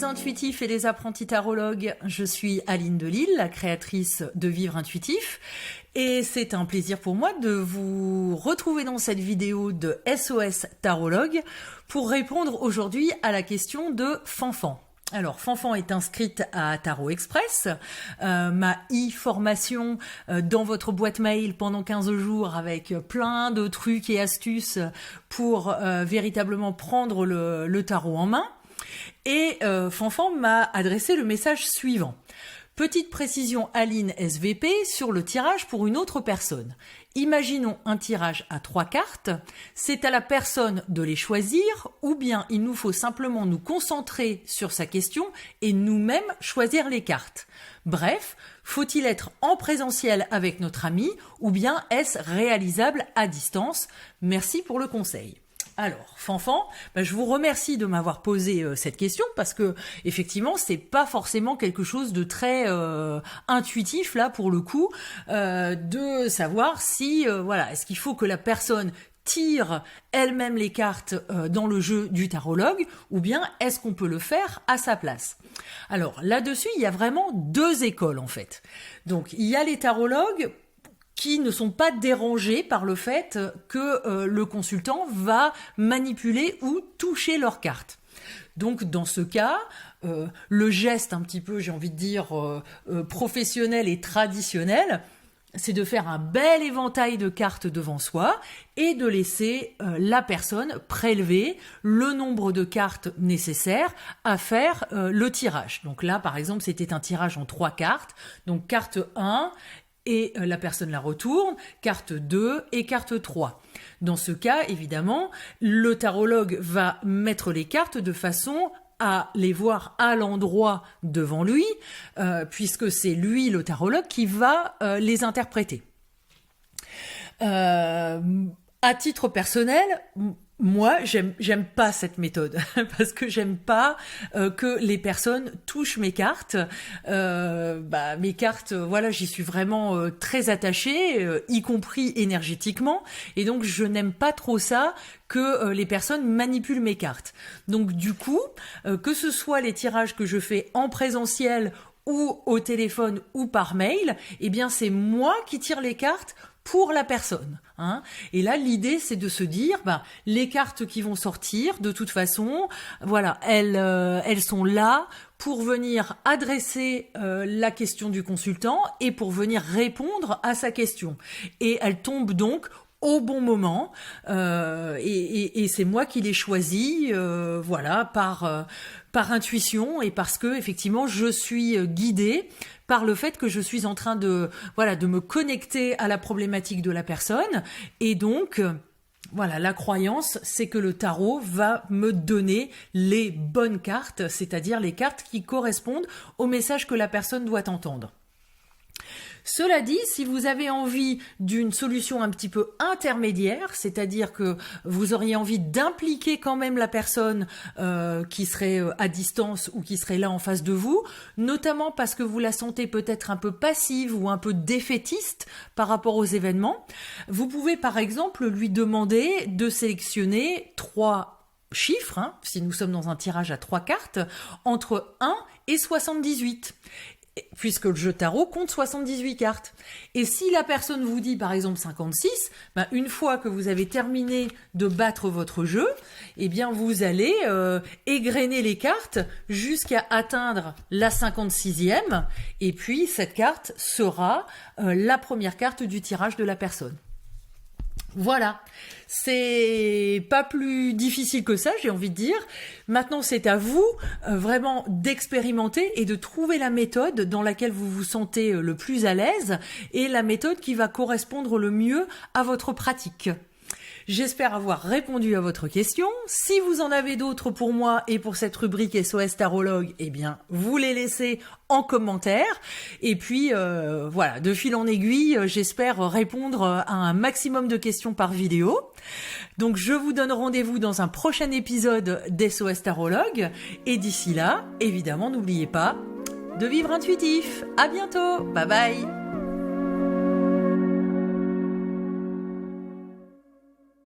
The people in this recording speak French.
intuitifs et les apprentis tarologues, je suis Aline Delille, la créatrice de Vivre Intuitif. Et c'est un plaisir pour moi de vous retrouver dans cette vidéo de SOS Tarologue pour répondre aujourd'hui à la question de Fanfan. Alors, Fanfan est inscrite à Tarot Express, ma e-formation dans votre boîte mail pendant 15 jours avec plein de trucs et astuces pour véritablement prendre le tarot en main. Et Fanfan m'a adressé le message suivant. Petite précision Aline SVP sur le tirage pour une autre personne. Imaginons un tirage à 3 cartes, c'est à la personne de les choisir ou bien il nous faut simplement nous concentrer sur sa question et nous-mêmes choisir les cartes. Bref, faut-il être en présentiel avec notre ami ou bien est-ce réalisable à distance? Merci pour le conseil. Alors, Fanfan, je vous remercie de m'avoir posé cette question parce que effectivement, c'est pas forcément quelque chose de très intuitif là pour le coup, de savoir si est-ce qu'il faut que la personne tire elle-même les cartes dans le jeu du tarologue ou bien est-ce qu'on peut le faire à sa place? Alors là-dessus, il y a vraiment deux écoles en fait. Donc, il y a les tarologues qui ne sont pas dérangés par le fait que le consultant va manipuler ou toucher leurs cartes. Donc dans ce cas, le geste un petit peu, j'ai envie de dire, professionnel et traditionnel, c'est de faire un bel éventail de cartes devant soi et de laisser la personne prélever le nombre de cartes nécessaires à faire le tirage. Donc là, par exemple, c'était un tirage en 3 cartes. Donc carte 1... et la personne la retourne, carte 2 et carte 3. Dans ce cas, évidemment, le tarologue va mettre les cartes de façon à les voir à l'endroit devant lui, puisque c'est lui, le tarologue, qui va les interpréter. À titre personnel, moi, j'aime pas cette méthode parce que j'aime pas que les personnes touchent mes cartes. Mes cartes, j'y suis vraiment très attachée, y compris énergétiquement, et donc je n'aime pas trop ça que les personnes manipulent mes cartes. Donc du coup, que ce soit les tirages que je fais en présentiel ou au téléphone ou par mail, eh bien c'est moi qui tire les cartes pour la personne. Et là, l'idée, c'est de se dire, les cartes qui vont sortir, de toute façon, elles sont là pour venir adresser la question du consultant et pour venir répondre à sa question. Et elles tombent donc au bon moment, et c'est moi qui les choisis, par intuition et parce que effectivement je suis guidée par le fait que je suis en train de me connecter à la problématique de la personne et donc la croyance c'est que le tarot va me donner les bonnes cartes, c'est-à-dire les cartes qui correspondent au message que la personne doit entendre. Cela dit, si vous avez envie d'une solution un petit peu intermédiaire, c'est-à-dire que vous auriez envie d'impliquer quand même la personne qui serait à distance ou qui serait là en face de vous, notamment parce que vous la sentez peut-être un peu passive ou un peu défaitiste par rapport aux événements, vous pouvez par exemple lui demander de sélectionner 3 chiffres, si nous sommes dans un tirage à 3 cartes, entre 1 et 78. Puisque le jeu tarot compte 78 cartes. Et si la personne vous dit par exemple 56, une fois que vous avez terminé de battre votre jeu, eh bien vous allez égrener les cartes jusqu'à atteindre la 56e et puis cette carte sera la première carte du tirage de la personne. Voilà, c'est pas plus difficile que ça, j'ai envie de dire. Maintenant, c'est à vous vraiment d'expérimenter et de trouver la méthode dans laquelle vous vous sentez le plus à l'aise et la méthode qui va correspondre le mieux à votre pratique. J'espère avoir répondu à votre question. Si vous en avez d'autres pour moi et pour cette rubrique SOS Tarologue, eh bien, vous les laissez en commentaire. Et puis, de fil en aiguille, j'espère répondre à un maximum de questions par vidéo. Donc, je vous donne rendez-vous dans un prochain épisode d'SOS Tarologue. Et d'ici là, évidemment, n'oubliez pas de vivre intuitif. À bientôt. Bye bye.